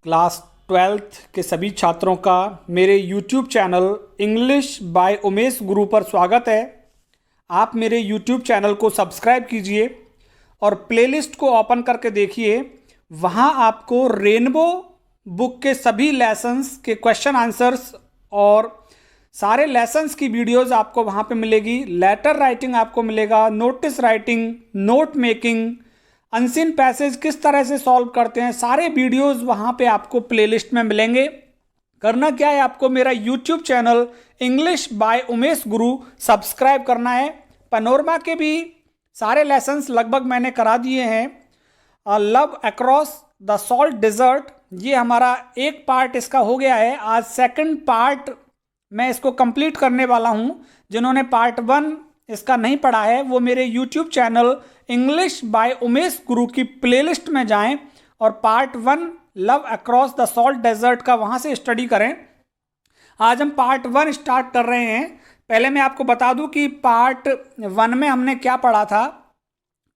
Class 12th के सभी छात्रों का मेरे YouTube channel English by Umesh गुरु पर स्वागत है। आप मेरे YouTube चैनल को सब्सक्राइब कीजिए और प्लेलिस्ट को ओपन करके देखिए। वहाँ आपको रेनबो बुक के सभी लेसन्स के क्वेश्चन आंसर्स और सारे लेसन्स की वीडियोस आपको वहाँ पे मिलेगी। लेटर राइटिंग आपको मिलेगा, notice writing, note making, unseen passage किस तरह से सॉल्व करते हैं, सारे वीडियोस वहाँ पे आपको प्लेलिस्ट में मिलेंगे। करना क्या है, आपको मेरा YouTube channel English by Umesh Guru subscribe करना है। पैनोरमा के भी सारे लेसन्स लगभग मैंने करा दिए हैं। Love across the salt desert, ये हमारा एक पार्ट इसका हो गया है। आज सेकंड पार्ट मैं इसको कंप्लीट करने वाला हूँ। जिन्होंने पार्ट 1 इसका नहीं पढ़ा है वो मेरे YouTube channel English by Umesh Guru की प्लेलिस्ट में जाएं और part 1 love across the salt desert का वहाँ से स्टडी करें। आज हम पार्ट 1 स्टार्ट कर रहे हैं। पहले मैं आपको बता दूं कि पार्ट 1 में हमने क्या पढ़ा था।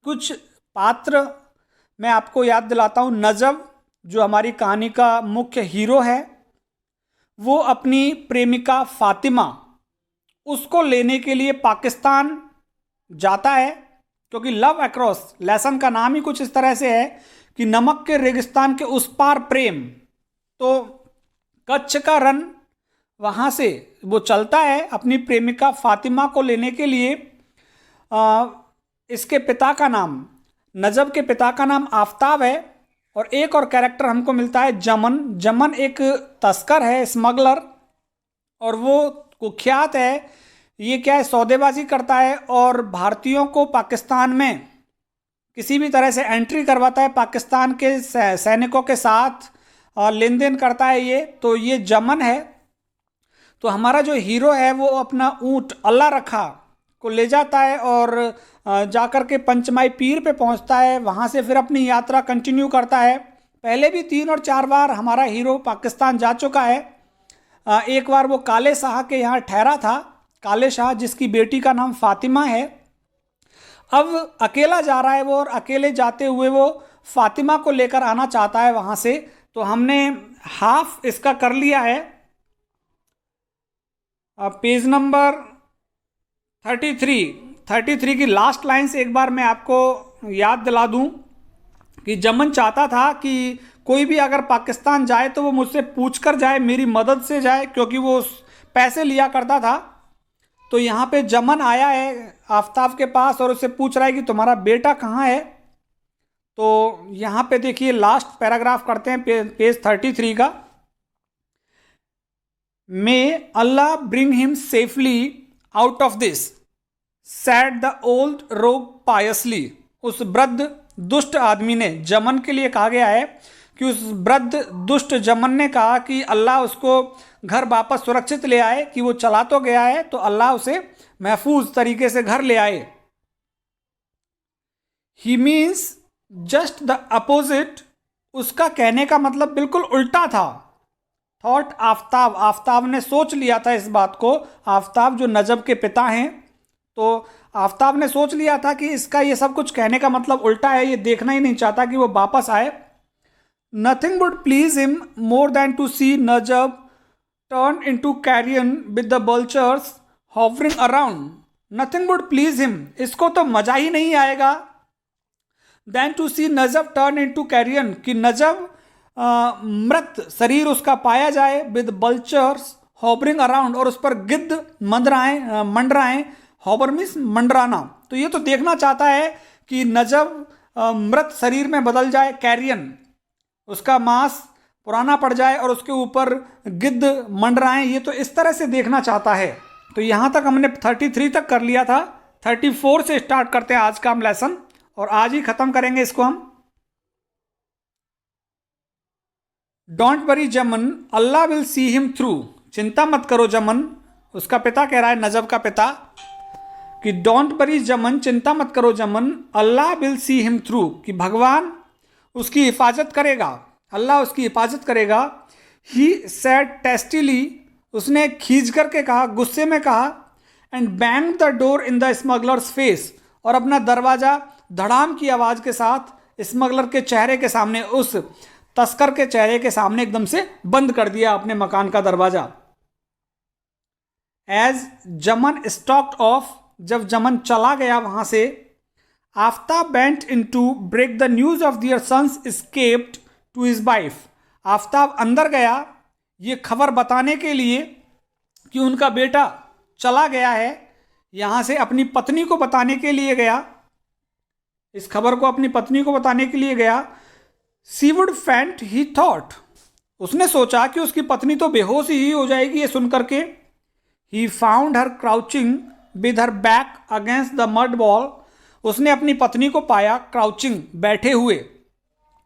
कुछ पात्र मैं आपको याद दिलाता हूँ। नजब जो हमारी कहानी का मुख्य हीरो है, वो अपनी प्रेमिका फातिमा उसको लेने के लिए पाकिस्तान जाता है, क्योंकि लव अक्रॉस लेसन का नाम ही कुछ इस तरह से है कि नमक के रेगिस्तान के उस पार प्रेम। तो कच्छ का रन वहाँ से वो चलता है अपनी प्रेमिका फातिमा को लेने के लिए। इसके पिता का नाम, नजब के पिता का नाम आफ्ताब है। और एक और कैरेक्टर हमको मिलता है जमन। जमन एक तस्कर है, स्मगलर, और वो कुख्यात है। ये क्या है, सौदेबाजी करता है और भारतीयों को पाकिस्तान में किसी भी तरह से एंट्री करवाता है। पाकिस्तान के सैनिकों के साथ लेन देन करता है तो ये जमन है। तो हमारा जो हीरो है वो अपना ऊँट अल्लाह रखा को ले जाता है और जाकर के पंचमाई पीर पे पहुंचता है। वहाँ से फिर अपनी यात्रा कंटिन्यू करता है। पहले भी 3 और 4 बार हमारा हीरो पाकिस्तान जा चुका है। एक बार वो काले शाह के यहाँ ठहरा था, काले शाह जिसकी बेटी का नाम फातिमा है। अब अकेला जा रहा है वो, और अकेले जाते हुए वो फातिमा को लेकर आना चाहता है वहाँ से। तो हमने हाफ इसका कर लिया है। पेज नंबर 33 की लास्ट लाइन से एक बार मैं आपको याद दिला दूं कि जमन चाहता था कि कोई भी अगर पाकिस्तान जाए तो वो मुझसे पूछकर जाए, मेरी मदद से जाए, क्योंकि वो पैसे लिया करता था। तो यहाँ पे जमन आया है आफ्ताब के पास और उससे पूछ रहा है कि तुम्हारा बेटा कहाँ है। तो यहाँ पे देखिए लास्ट पैराग्राफ करते हैं पेज 33 का। May Allah bring him safely out of this, said the old rogue piously. उस वृद्ध दुष्ट आदमी ने, जमन के लिए कहा गया है कि उस वृद्ध दुष्ट जमन ने कहा कि अल्लाह उसको घर वापस सुरक्षित ले आए, कि वो चला तो गया है तो अल्लाह उसे महफूज तरीके से घर ले आए। ही मीन्स जस्ट द अपोजिट, उसका कहने का मतलब बिल्कुल उल्टा था। थॉट आफ्ताब, आफ्ताब ने सोच लिया था इस बात को। आफ्ताब जो नजब के पिता हैं, तो आफ्ताब ने सोच लिया था कि इसका ये सब कुछ कहने का मतलब उल्टा है, ये देखना ही नहीं चाहता कि वो वापस आए। Nothing would please him more than to see Najab turn into carrion with the vultures hovering around. Nothing would please him, इसको तो मजा ही नहीं आएगा। Than to see Najab turn into carrion, कि नजब मृत शरीर उसका पाया जाए, विद बल्चर्स हॉवरिंग अराउंड, और उस पर गिद्ध मंडराएं। Haber means मंडराना। तो ये तो देखना चाहता है कि नजब मृत शरीर में बदल जाए, कैरियन उसका मांस पुराना पड़ जाए और उसके ऊपर गिद्ध मंडराएं। ये तो इस तरह से देखना चाहता है। तो यहाँ तक हमने 33 तक कर लिया था। 34 से स्टार्ट करते हैं आज का हम लेसन, और आज ही खत्म करेंगे इसको हम। डोंट वरी जमन, अल्लाह विल सी हिम थ्रू। चिंता मत करो जमन, उसका पिता कह रहा है, नजब का पिता, कि डोंट वरी जमन, चिंता मत करो जमन, अल्लाह विल सी हिम थ्रू, कि भगवान उसकी हिफाजत करेगा, अल्लाह उसकी हिफाजत करेगा। ही सेड टेस्टिली, उसने खींच करके कहा, गुस्से में कहा। And bang the door in the smugglers face, और अपना दरवाज़ा धड़ाम की आवाज़ के साथ स्मगलर के चेहरे के सामने, उस तस्कर के चेहरे के सामने एकदम से बंद कर दिया अपने मकान का दरवाजा। एज जमन स्टॉक्ड ऑफ, जब जमन चला गया वहां से, Aftab went into break the news of their sons escaped to his wife. Aftab अंदर गया ये खबर बताने के लिए कि उनका बेटा चला गया है, यहां से अपनी पत्नी को बताने के लिए गया, इस खबर को अपनी पत्नी को बताने के लिए गया। सी वुड फेंट ही थॉट, उसने सोचा कि उसकी पत्नी तो बेहोश ही हो जाएगी ये सुन करके। He found her crouching with her back against the mud wall, उसने अपनी पत्नी को पाया क्राउचिंग, बैठे हुए,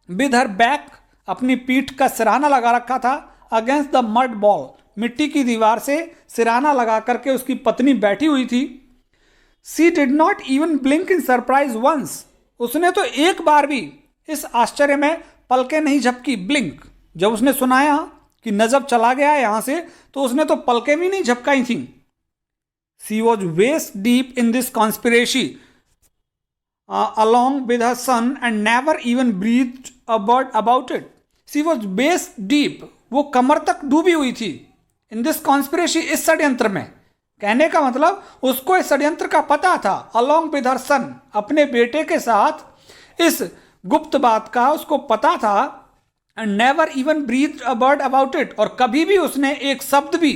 विद हर बैक, अपनी पीठ का सिराना लगा रखा था, अगेंस्ट द मड वॉल, मिट्टी की दीवार से सिराना लगा करके उसकी पत्नी बैठी हुई थी। She did not even blink in surprise once, उसने तो एक बार भी इस आश्चर्य में पलके नहीं झपकी, ब्लिंक। जब उसने सुनाया कि नजब चला गया है यहां से, तो उसने तो पलके भी नहीं झपकाई थी। She was waist deep in this conspiracy along with her son and never even breathed a word about it. She was waist deep, वो कमर तक डूबी हुई थी, in this conspiracy, इस षड्यंत्र में। कहने का मतलब उसको इस षड्यंत्र का पता था, along with her son, अपने बेटे के साथ इस गुप्त बात का उसको पता था, and never even breathed a word about it, और कभी भी उसने एक शब्द भी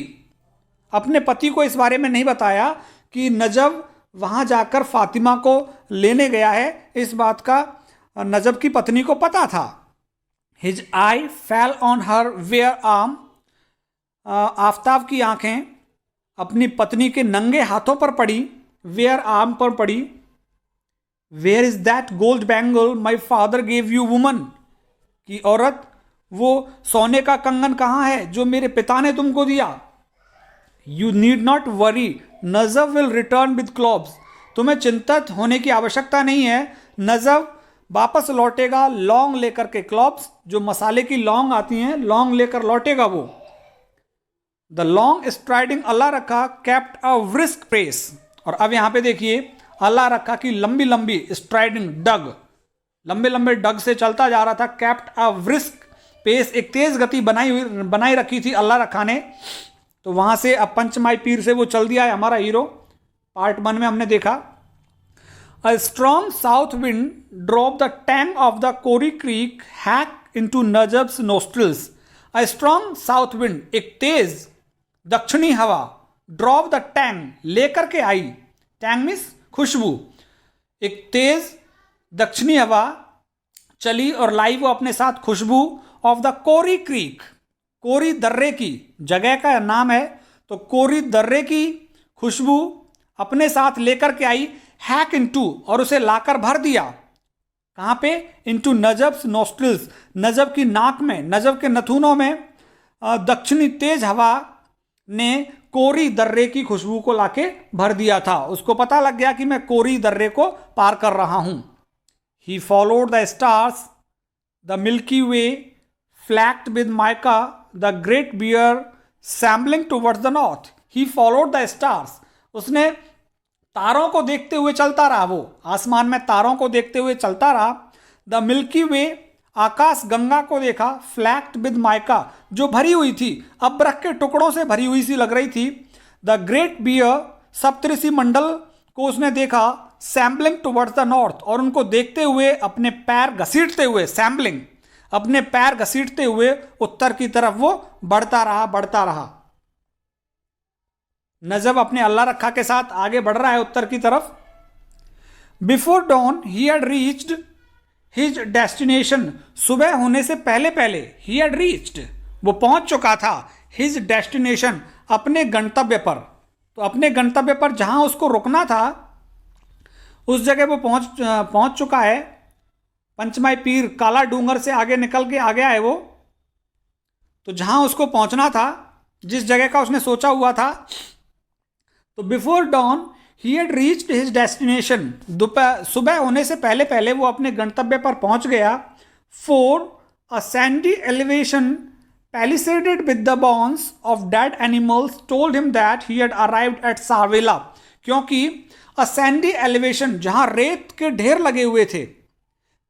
अपने पति को इस बारे में नहीं बताया कि नजब वहां जाकर फातिमा को लेने गया है, इस बात का नजब की पत्नी को पता था। His eye fell on her bare arm, Aftab की आंखें अपनी पत्नी के नंगे हाथों पर पड़ी, वेयर आर्म पर पड़ी। Where is that gold bangle my father gave you woman, की औरत, वो सोने का कंगन कहाँ है जो मेरे पिता ने तुमको दिया। You need not worry, Najab will return with cloves, तुम्हें चिंतित होने की आवश्यकता नहीं है, नजब वापस लौटेगा लौंग लेकर के, क्लॉब्स जो मसाले की लौंग आती हैं, लौंग लेकर लौटेगा वो। द लॉन्ग स्ट्राइडिंग अल्लाह रखा कैप्ट अ व्रिस्क पेस, और अब यहां पे देखिए अल्लाह रखा की लंबी लंबी स्ट्राइडिंग डग, लंबे लंबे डग से चलता जा रहा था, कैप्ट अ व्रिस्क पेस, एक तेज गति बनाई रखी थी अल्लाह रखा ने। तो वहां से अब पंचमाई पीर से वो चल दिया है हमारा हीरो, पार्ट 1 में हमने देखा। A strong south wind drop the tang of the Kori creek hack into Najab's nostrils. A strong south wind, एक तेज दक्षिणी हवा, ड्रॉप द टैंग, लेकर के आई, टैंग मीन्स खुशबू, एक तेज दक्षिणी हवा चली और लाई वो अपने साथ खुशबू ऑफ द कोरी क्रीक, कोरी दर्रे की, जगह का नाम है, तो कोरी दर्रे की खुशबू अपने साथ लेकर के आई, हैक इनटू, और उसे लाकर भर दिया, कहाँ पे, इनटू नजब्स नोस्ट्रिल्स, नजब की नाक में, नजब के नथुनों में दक्षिणी तेज हवा ने कोरी दर्रे की खुशबू को लाके भर दिया था। उसको पता लग गया कि मैं कोरी दर्रे को पार कर रहा हूं। He followed the stars, the milky way flecked with mica, the great bear shambling towards the north. He followed the stars, उसने तारों को देखते हुए चलता रहा, वो आसमान में तारों को देखते हुए चलता रहा। द मिल्की वे, आकाश गंगा को देखा, फ्लैक्ड विद माइका, जो भरी हुई थी, अब्रक के टुकड़ों से भरी हुई सी लग रही थी। द ग्रेट बियर, सप्तऋषि मंडल को उसने देखा, सैम्बलिंग टुवर्ड्स द नॉर्थ, और उनको देखते हुए अपने पैर घसीटते हुए, सैम्बलिंग, अपने पैर घसीटते हुए उत्तर की तरफ वो बढ़ता रहा, बढ़ता रहा। नजब अपने अल्लाह रखा के साथ आगे बढ़ रहा है उत्तर की तरफ। Before don he had reached his destination, सुबह होने से पहले पहले, ही हैड रीच्ड, वो पहुंच चुका था, हिज डेस्टिनेशन, अपने गंतव्य पर। तो अपने गंतव्य पर जहां उसको रुकना था उस जगह वो पहुंच चुका है। पंचमाई पीर काला डूंगर से आगे निकल के आ गया है वो, तो जहां उसको पहुंचना था, जिस जगह का उसने सोचा हुआ था। तो before don he had reached his destination, दोपहर सुबह होने से पहले पहले वो अपने गंतव्य पर पहुंच गया। For a sandy elevation palisaded with the bones of dead animals told him that he had arrived at Sarvela, क्योंकि अ सैंडी एलिवेशन, जहां रेत के ढेर लगे हुए थे,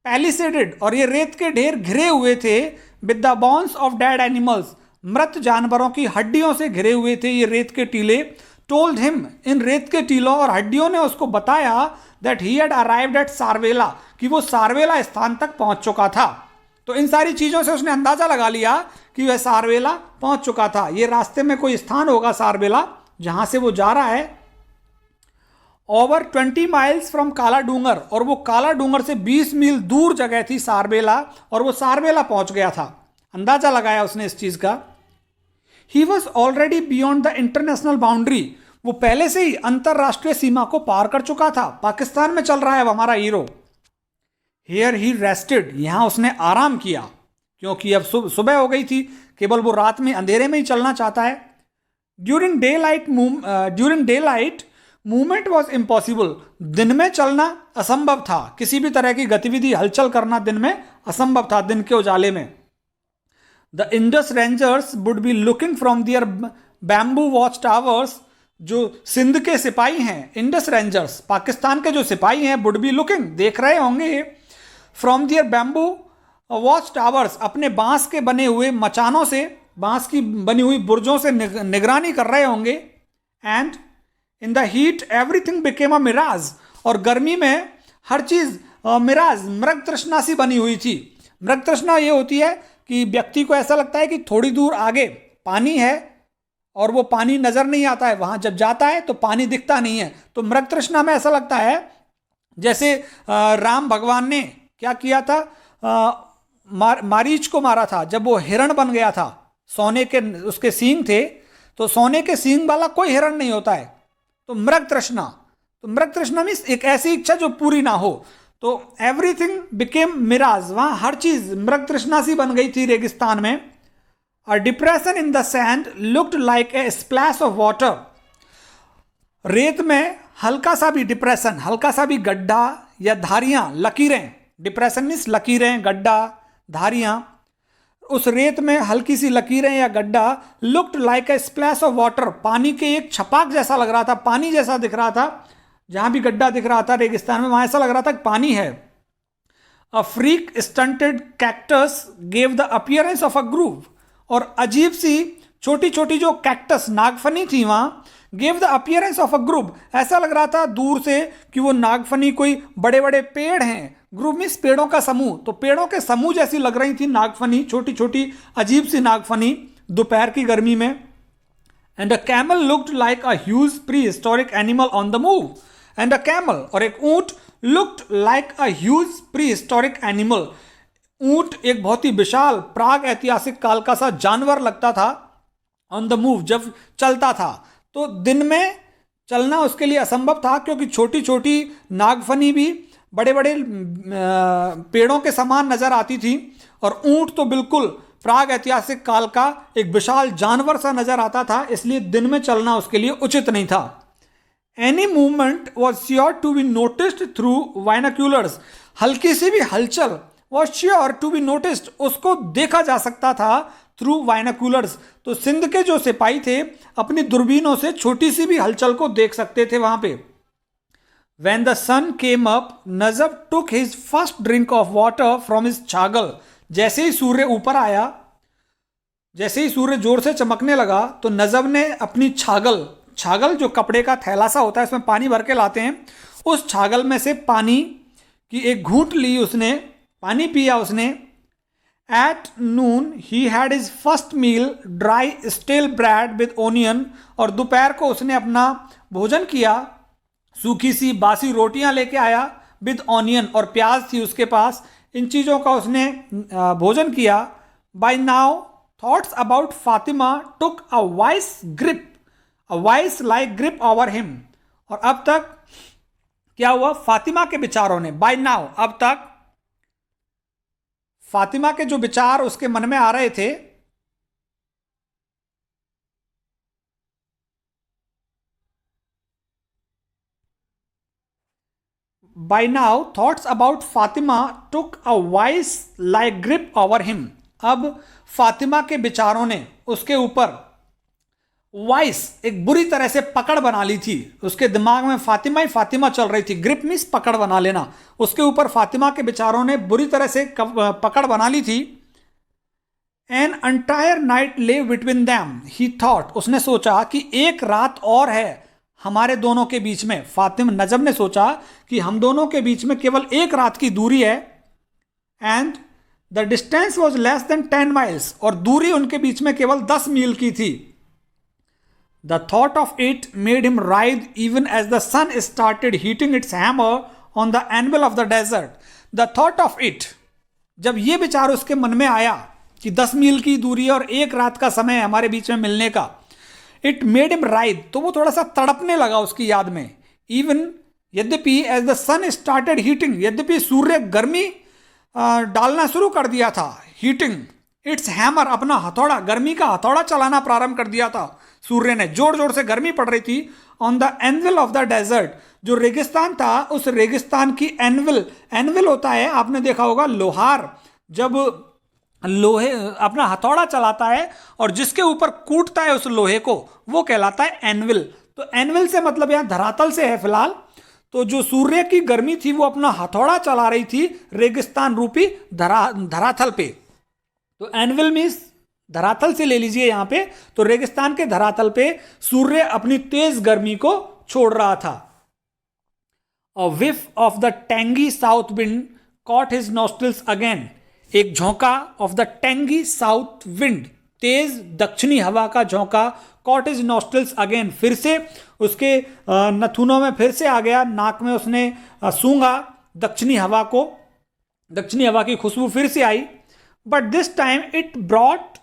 पैलिसेडेड, और ये रेत के ढेर घिरे हुए थे, with the bones of dead animals, मृत जानवरों की हड्डियों से घिरे हुए थे ये रेत के टीले। टोल्ड हिम, इन रेत के टीलों और हड्डियों ने उसको बताया, that he had arrived at Sarvela, कि वो सारवेला स्थान तक पहुंच चुका था। तो इन सारी चीजों से उसने अंदाजा लगा लिया कि वह सारवेला पहुंच चुका था। ये रास्ते में कोई स्थान होगा सारवेला जहां से वो जा रहा है। ओवर 20 माइल्स फ्रॉम काला डूंगर, और वो काला डूंगर से 20 मील दूर जगह थी सारबेला, और वो सारबेला पहुंच गया था। अंदाजा लगाया उसने इस चीज का। He was already beyond the international boundary, वो पहले से ही अंतरराष्ट्रीय सीमा को पार कर चुका था। पाकिस्तान में चल रहा है हमारा हीरो। हियर ही रेस्टेड, यहां उसने आराम किया, क्योंकि अब सुबह हो गई थी, केवल वो रात में अंधेरे में ही चलना चाहता है। During day light movement was impossible, दिन में चलना असंभव था, किसी भी तरह की गतिविधि हलचल करना दिन में असंभव था, दिन के उजाले में। The Indus rangers would be looking from their bamboo watch towers, जो सिंध के सिपाही हैं, इंडस रेंजर्स पाकिस्तान के जो सिपाही हैं, वुड बी लुकिंग, देख रहे होंगे, from their bamboo watch towers, अपने बांस के बने हुए मचानों से, बांस की बनी हुई बुर्जों से निगरानी कर रहे होंगे। And in the heat everything became a mirage, और गर्मी में हर चीज मिराज, मृग तृष्णा सी बनी हुई थी। मृग तृष्णा ये होती है कि व्यक्ति को ऐसा लगता है कि थोड़ी दूर आगे पानी है और वो पानी नजर नहीं आता है, वहां जब जाता है तो पानी दिखता नहीं है। तो मृग तृष्णा में ऐसा लगता है जैसे राम भगवान ने क्या किया था, मारीच को मारा था जब वो हिरण बन गया था, सोने के उसके सींग थे, तो सोने के सींग वाला कोई हिरण नहीं होता है। तो मृग तृष्णा मीन्स एक ऐसी इच्छा जो पूरी ना हो। तो एवरीथिंग बिकेम मिराज, वहां हर चीज मृग तृष्णा सी बन गई थी रेगिस्तान में। A depression in the sand looked like a splash of water, रेत में हल्का सा भी डिप्रेशन, हल्का सा भी गड्ढा या धारियां, लकीरें, डिप्रेशन मीन्स लकीरें, गड्ढा, धारियां, उस रेत में हल्की सी लकीरें या गड्ढा, looked like a splash of water, पानी के एक छपाक जैसा लग रहा था, पानी जैसा दिख रहा था। जहां भी गड्ढा दिख रहा था रेगिस्तान में, वहां ऐसा लग रहा था कि पानी है। A freak stunted cactus gave the appearance of a groove, और अजीब सी छोटी छोटी जो कैक्टस, नागफनी थी वहां, gave the appearance of a group, ऐसा लग रहा था दूर से कि वो नागफनी कोई बड़े बड़े पेड़ हैं। ग्रुप मीन्स पेड़ों का समूह, तो पेड़ों के समूह जैसी लग रही थी नागफनी, छोटी छोटी अजीब सी नागफनी दोपहर की गर्मी में। And a camel looked like a huge pre historic animal on the move, and a camel, और एक ऊंट, looked like a huge pre historic animal, ऊंट एक बहुत ही विशाल प्राग ऐतिहासिक काल का सा जानवर लगता था, ऑन द मूव, जब चलता था। तो दिन में चलना उसके लिए असंभव था, क्योंकि छोटी छोटी नागफनी भी बड़े बड़े पेड़ों के समान नजर आती थी, और ऊंट तो बिल्कुल प्राग ऐतिहासिक काल का एक विशाल जानवर सा नजर आता था, इसलिए दिन में चलना उसके लिए उचित नहीं था। Any movement was sure to be noticed through binoculars, हल्की सी भी हलचल was sure to be noticed, उसको देखा जा सकता था थ्रू बाइनोक्यूलर्स। तो सिंध के जो सिपाही थे अपनी दूरबीनों से छोटी सी भी हलचल को देख सकते थे वहां पे। When the sun came up, नजब took his first drink of water from his छागल, जैसे ही सूर्य ऊपर आया, जैसे ही सूर्य जोर से चमकने लगा, तो नजब ने अपनी छागल, छागल जो कपड़े का थैला सा होता है इसमें पानी भर के लाते हैं, उस छागल में से पानी की एक घूंट ली उसने, पानी पिया उसने। At noon he had his first meal dry stale bread with onion, और दोपहर को उसने अपना भोजन किया, सूखी सी बासी रोटियां लेके आया, विद ऑनियन, और प्याज थी उसके पास, इन चीज़ों का उसने भोजन किया। By now thoughts about Fatima took a vice grip, a vice like grip over him, और अब तक क्या हुआ, फातिमा के विचारों ने, बाय नाउ अब तक फातिमा के जो विचार उसके मन में आ रहे थे, by now thoughts about Fatima took a vice like grip over him, अब फातिमा के विचारों ने उसके ऊपर वाइस, एक बुरी तरह से पकड़ बना ली थी उसके दिमाग में, फातिमा ही फातिमा चल रही थी। ग्रिप मीन्स पकड़ बना लेना, उसके ऊपर फातिमा के विचारों ने बुरी तरह से पकड़ बना ली थी। एन एंटायर नाइट ले बिटवीन दैम ही थॉट, उसने सोचा कि एक रात और है हमारे दोनों के बीच में। फातिमा नजम ने सोचा कि हम दोनों के बीच में केवल एक रात की दूरी है। And the distance was less than 10 miles, और दूरी उनके बीच में केवल 10 मील की थी। The thought of it made him ride even as the sun started heating its hammer on the anvil of the desert. The thought of it, जब यह विचार उसके मन में आया कि 10 मील की दूरी और एक रात का समय हमारे बीच में मिलने का, इट मेड हिम राइड, तो वो थोड़ा सा तड़पने लगा उसकी याद में। इवन, यद्यपि, as the sun started heating, यद्यपि सूर्य गर्मी डालना शुरू कर दिया था। हीटिंग इट्स हैमर, अपना हथौड़ा, गर्मी का हथौड़ा चलाना प्रारंभ कर दिया था सूर्य ने, जोर जोर से गर्मी पड़ रही थी। On the anvil of the desert, जो रेगिस्तान था उस रेगिस्तान की एनविल, एनविल होता है, आपने देखा होगा लोहार जब लोहे अपना हथौड़ा चलाता है और जिसके ऊपर कूटता है उस लोहे को, वो कहलाता है एनविल। तो एनविल से मतलब यहां धरातल से है फिलहाल। तो जो सूर्य की गर्मी थी वो अपना हथौड़ा चला रही थी रेगिस्तान रूपी धरातल पे। तो एनविल मीन्स धरातल से ले लीजिए यहां पे, तो रेगिस्तान के धरातल पे सूर्य अपनी तेज गर्मी को छोड़ रहा था। A whiff of the tangy south wind caught his nostrils again, एक झोंका of the tangy south wind, तेज दक्षिणी हवा का झोंका, कॉट हिज नॉस्ट्रिल्स अगेन, फिर से उसके नथुनों में फिर से आ गया, नाक में उसने सूंघा दक्षिणी हवा को, दक्षिणी हवा की खुशबू फिर से आई। But this time it brought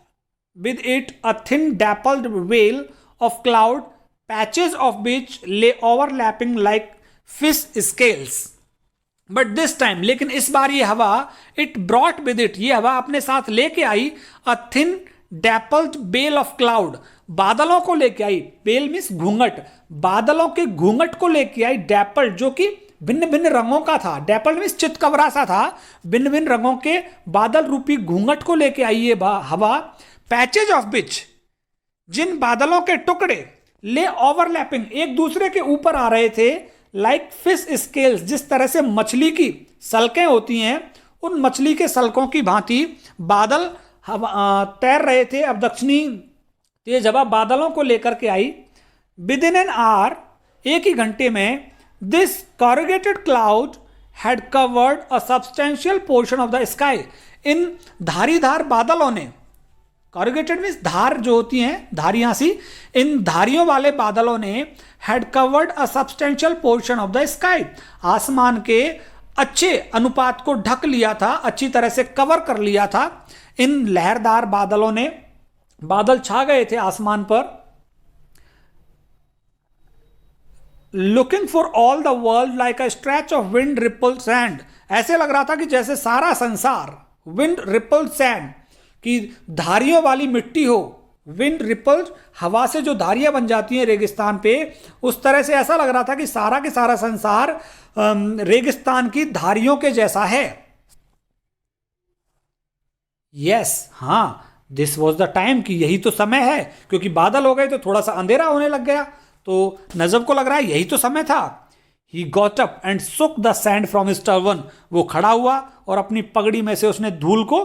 with it a thin dappled veil of cloud, patches of which lay overlapping like fish scales. But this time, लेकिन इस बार ये हवा, इट ब्रॉट विद इट, ये हवा अपने साथ लेके आई a thin dappled veil of cloud, बादलों को लेके आई। बेल मीन्स घूंघट, बादलों के घूंघट को लेके आई। डैपल्ड जो कि भिन्न भिन्न रंगों का था, डैपल्ड मीन्स चितकबरा सा था, भिन्न भिन्न रंगों के बादल रूपी घूंघट को लेके आई ये हवा। पैचेज ऑफ बिच, जिन बादलों के टुकड़े ले ओवरलैपिंग, एक दूसरे के ऊपर आ रहे थे, लाइक फिश स्केल्स, जिस तरह से मछली की सलकें होती हैं, उन मछली के सलकों की भांति बादल तैर रहे थे। अब दक्षिणी तेज हवा बादलों को लेकर के आई। विद इन एन आवर, एक ही घंटे में, this corrugated cloud had covered a substantial portion of the sky, इन धारीधार बादलों ने, कॉरुगेटेड मीन्स धार जो होती हैं, धारियां सी, इन धारियों वाले बादलों ने had covered a substantial portion of the sky, आसमान के अच्छे अनुपात को ढक लिया था, अच्छी तरह से कवर कर लिया था। इन लहरदार बादलों ने, बादल छा गए थे आसमान पर। Looking for all the world like a stretch of wind rippled sand, ऐसे लग रहा था कि जैसे सारा संसार विंड रिपल्ड सैंड की धारियों वाली मिट्टी हो। विंड रिपल्ड, हवा से जो धारियां बन जाती हैं रेगिस्तान पे, उस तरह से ऐसा लग रहा था कि सारा के सारा संसार रेगिस्तान की धारियों के जैसा है। यस, हाँ, दिस वॉज द टाइम, कि यही तो समय है, क्योंकि बादल हो गए तो थोड़ा सा अंधेरा होने लग गया, तो नजब को लग रहा है यही तो समय था। ही गॉट अप एंड सुक the sand from his turban, वो खड़ा हुआ और अपनी पगड़ी में से उसने धूल को,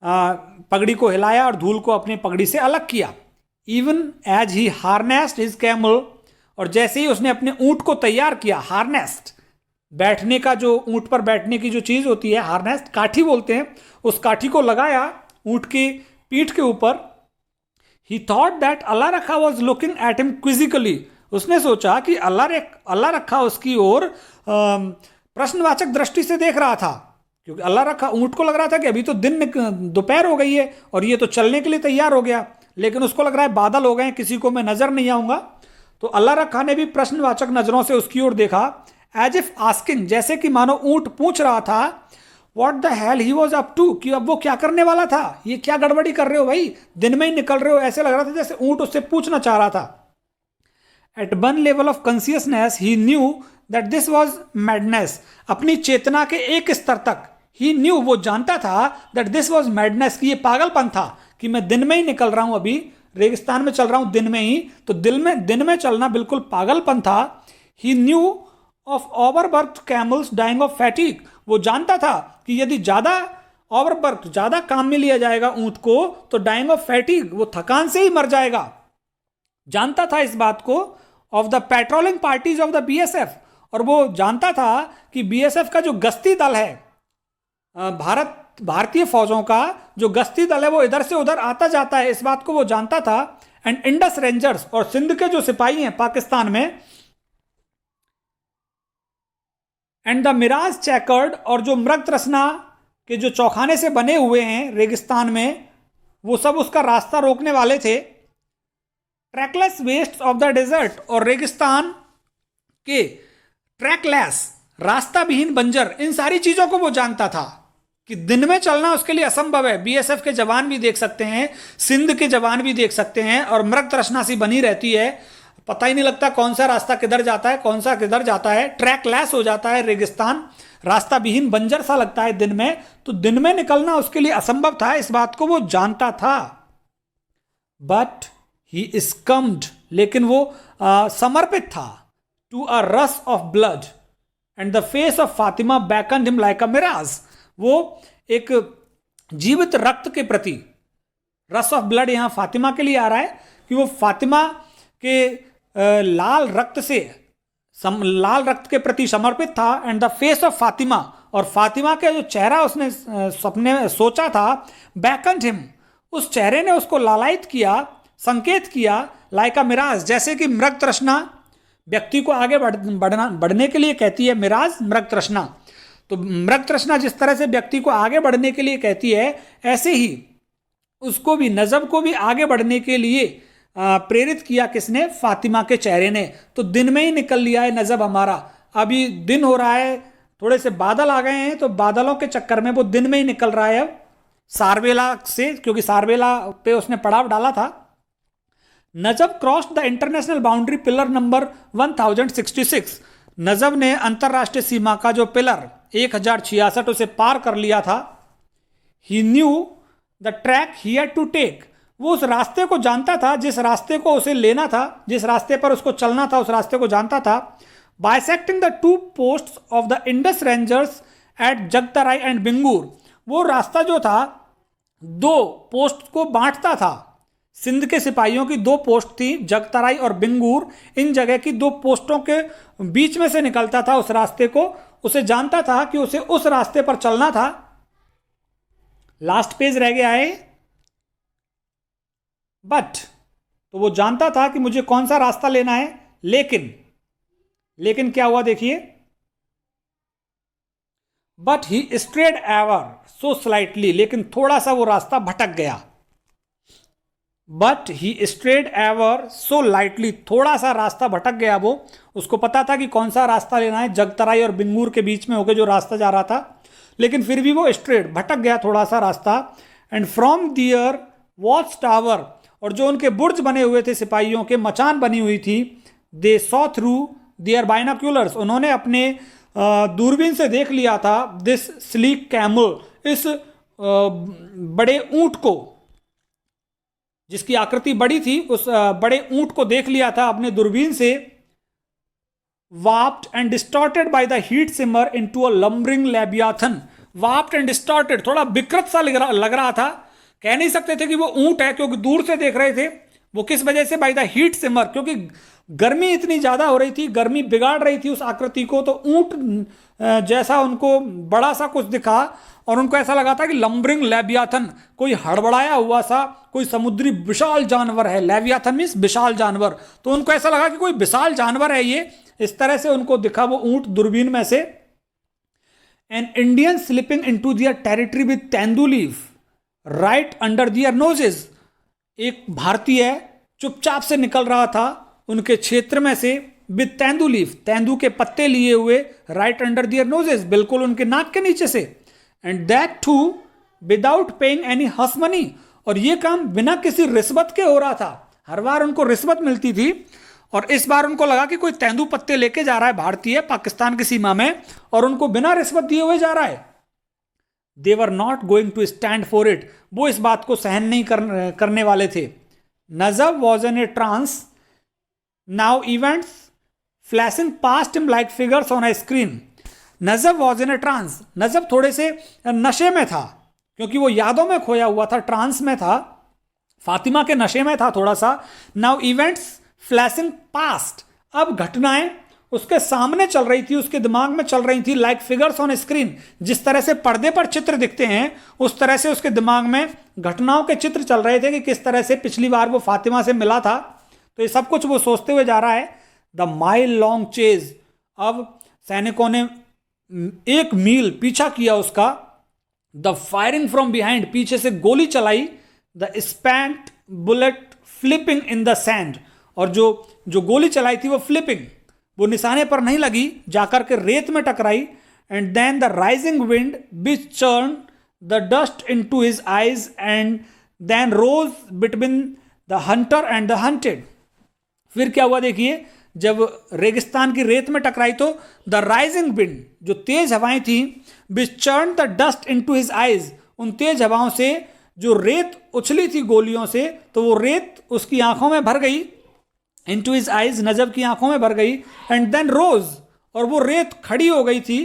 पगड़ी को हिलाया और धूल को अपनी पगड़ी से अलग किया। Even as he harnessed his camel, और जैसे ही उसने अपने ऊंट को तैयार किया, हार्नेस्ड बैठने का, जो ऊंट पर बैठने की जो चीज होती है, हार्नेस्ड काठी बोलते हैं, उस काठी को लगाया ऊंट की पीठ के ऊपर। ही थॉट दैट अल्लाह रखा वॉज लुकिंग एट हिम क्विजिकली, उसने सोचा कि अल्लाह रखा उसकी ओर प्रश्नवाचक दृष्टि से देख रहा था, क्योंकि अल्लाह रखा ऊंट को लग रहा था कि अभी तो दोपहर हो गई है और ये तो चलने के लिए तैयार हो गया, लेकिन उसको लग रहा है बादल हो गए, किसी को मैं नजर नहीं आऊंगा। तो अल्लाह रखा ने भी प्रश्नवाचक नजरों से उसकी ओर देखा, एज इफ आस्किंग, जैसे कि मानो ऊंट पूछ रहा था, what the hell he was up to, कि अब वो क्या करने वाला था, ये क्या गड़बड़ी कर रहे हो भाई, दिन में ही निकल रहे हो, ऐसे लग रहा था जैसे ऊंट उससे पूछना चाह रहा था। At one level of consciousness he knew that this was madness, अपनी चेतना के एक स्तर तक ही न्यू, वो जानता था दैट दिस वॉज मैडनेस, कि ये पागलपन था, कि मैं दिन में ही निकल रहा हूं अभी रेगिस्तान में चल रहा हूं दिन में ही, तो दिन में चलना बिल्कुल पागलपन था। He knew of overworked camels dying of fatigue, वो जानता था कि यदि ज़्यादा ओवरवर्क, ज़्यादा काम में लिया जाएगा ऊंट को तो डाइंग ऑफ फैटिक, वो थकान से ही मर जाएगा। जानता था इस बात को। Of the patrolling parties of the BSF, और वो जानता था कि बीएसएफ का जो गश्ती दल है, भारतीय फौजों का जो गश्ती दल है वो इधर से उधर आता जाता है, इस बात को वो जानता था। एंड इंडस रेंजर्स, और सिंध के जो सिपाही हैं पाकिस्तान में, एंड द मिराज चैकर्ड, और जो मृग तृष्णा के जो चौखाने से बने हुए हैं रेगिस्तान में, वो सब उसका रास्ता रोकने वाले थे। Trackless waste of the desert, और रेगिस्तान के ट्रैकलेस, रास्ता विहीन बंजर, इन सारी चीजों को वो जानता था कि दिन में चलना उसके लिए असंभव है। बीएसएफ के जवान भी देख सकते हैं, सिंध के जवान भी देख सकते हैं, और मृग तृष्णा सी बनी रहती है, पता ही नहीं लगता कौन सा रास्ता किधर जाता है, कौन सा किधर जाता है। ट्रैकलेस हो जाता है रेगिस्तान, रास्ता विहीन बंजर सा लगता है दिन में, तो दिन में निकलना उसके लिए असंभव था, इस बात को वो जानता था। बट ही स्कम्ड, लेकिन वो समर्पित था, to a rush of blood, and the face of Fatima beckoned him like a mirage, वो एक जीवित रक्त के प्रति, रश ऑफ ब्लड यहां फातिमा के लिए आ रहा है कि वो फातिमा के लाल रक्त के प्रति समर्पित था। And the face of Fatima, और फातिमा का जो चेहरा उसने सपने में सोचा था, बैकन्ड हिम, उस चेहरे ने उसको लालायित किया, संकेत किया, लाइक अ मिराज, जैसे कि मृग तृष्णा व्यक्ति को आगे बढ़ने के लिए कहती है, मिराज मृग तृष्णा, तो मृग तृष्णा जिस तरह से व्यक्ति को आगे बढ़ने के लिए कहती है, ऐसे ही उसको भी, नजब को भी आगे बढ़ने के लिए प्रेरित किया किसने? फातिमा के चेहरे ने। तो दिन में ही निकल लिया है नजब हमारा, अभी दिन हो रहा है, थोड़े से बादल आ गए हैं, तो बादलों के चक्कर में वो दिन में ही निकल रहा है अब सारबेला से, क्योंकि सारबेला पे उसने पड़ाव डाला था। Najab crossed the international boundary pillar number 1066, Najab ने अंतरराष्ट्रीय सीमा का जो पिलर 1066 उसे पार कर लिया था। He knew the track he had to take, वो उस रास्ते को जानता था, जिस रास्ते को उसे लेना था, जिस रास्ते पर उसको चलना था, उस रास्ते को जानता था। Bisecting the two posts of the Indus rangers at Jagatrai and Bingur, वो रास्ता जो था दो पोस्ट को बांटता था। सिंध के सिपाहियों की दो पोस्ट थी, जगतराई और बिंगूर, इन जगह की दो पोस्टों के बीच में से निकलता था उस रास्ते को, उसे जानता था कि उसे उस रास्ते पर चलना था। लास्ट पेज रह गया है। बट, तो वो जानता था कि मुझे कौन सा रास्ता लेना है, लेकिन क्या हुआ देखिए, but he strayed ever so slightly, लेकिन थोड़ा सा वो रास्ता भटक गया। But he strayed ever so lightly, थोड़ा सा रास्ता भटक गया। वो, उसको पता था कि कौन सा रास्ता लेना है, जगतराई और बिंगूर के बीच में होकर जो रास्ता जा रहा था, लेकिन फिर भी वो स्ट्रेट भटक गया थोड़ा सा रास्ता। And from their watch tower, और जो उनके बुर्ज बने हुए थे, सिपाहियों के मचान बनी हुई थी, they saw through their binoculars, उन्होंने अपने दूरबीन से देख लिया था, दिस स्लीक कैमल, इस बड़े ऊंट को, जिसकी आकृति बड़ी थी, उस बड़े ऊंट को देख लिया था अपने दूरबीन से। Warped and distorted by the heat shimmer into a lumbering leviathan, warped and distorted, थोड़ा विकृत सा लग रहा था, कह नहीं सकते थे कि वो ऊंट है क्योंकि दूर से देख रहे थे। वो किस वजह से? बाय द हीट सिमर, क्योंकि गर्मी इतनी ज्यादा हो रही थी, गर्मी बिगाड़ रही थी उस आकृति को, तो ऊंट जैसा उनको बड़ा सा कुछ दिखा, और उनको ऐसा लगा था कि लंबरिंग लेवियाथन, कोई हड़बड़ाया हुआ सा कोई समुद्री विशाल जानवर है। लेवियाथन मीन्स विशाल जानवर, तो उनको ऐसा लगा कि कोई विशाल जानवर है ये, इस तरह से उनको दिखा वो ऊंट दूरबीन में से। An Indian slipping into their territory with tendu leaf right under their noses, एक भारतीय चुपचाप से निकल रहा था उनके क्षेत्र में से, विद तेंदुलीफ, तेंदू के पत्ते लिए हुए, राइट अंडर दियर नोजेस, बिल्कुल उनके नाक के नीचे से। And that too without paying any hush money, और ये काम बिना किसी रिश्वत के हो रहा था। हर बार उनको रिश्वत मिलती थी, और इस बार उनको लगा कि कोई तेंदू पत्ते लेके जा रहा है भारतीय पाकिस्तान की सीमा में, और उनको बिना रिश्वत दिए हुए जा रहा है। They were not going to stand for it, वो इस बात को सहन नहीं करने वाले थे। Najab was in a trance, now events flashing past him like figures on a screen. Najab was in a trance, Najab थोड़े से नशे में था, क्योंकि वो यादों में खोया हुआ था, ट्रांस में था, फातिमा के नशे में था थोड़ा सा। नाउ इवेंट्स फ्लैशिंग पास्ट, अब घटनाएं उसके सामने चल रही थी, उसके दिमाग में चल रही थी, लाइक फिगर्स ऑन स्क्रीन, जिस तरह से पर्दे पर चित्र दिखते हैं उस तरह से उसके दिमाग में घटनाओं के चित्र चल रहे थे कि किस तरह से पिछली बार वो फातिमा से मिला था। तो ये सब कुछ वो सोचते हुए जा रहा है। द माइल लॉन्ग चेज, अब सैनिकों ने 1 मील पीछा किया उसका। द फायरिंग फ्रॉम बिहाइंड, पीछे से गोली चलाई। The spent bullet flipping in the sand, और जो गोली चलाई थी वो फ्लिपिंग, वो निशाने पर नहीं लगी, जाकर के रेत में टकराई। And then the rising wind which churn the dust into his eyes and then rose between the hunter and the hunted. फिर क्या हुआ देखिए, जब रेगिस्तान की रेत में टकराई तो द राइजिंग विंड, जो तेज हवाएं थी, which churn the dust into his eyes, उन तेज हवाओं से जो रेत उछली थी गोलियों से, तो वो रेत उसकी आंखों में भर गई, इनटू हिज आईज, नजब की आंखों में भर गई। एंड देन रोज, और वो रेत खड़ी हो गई थी,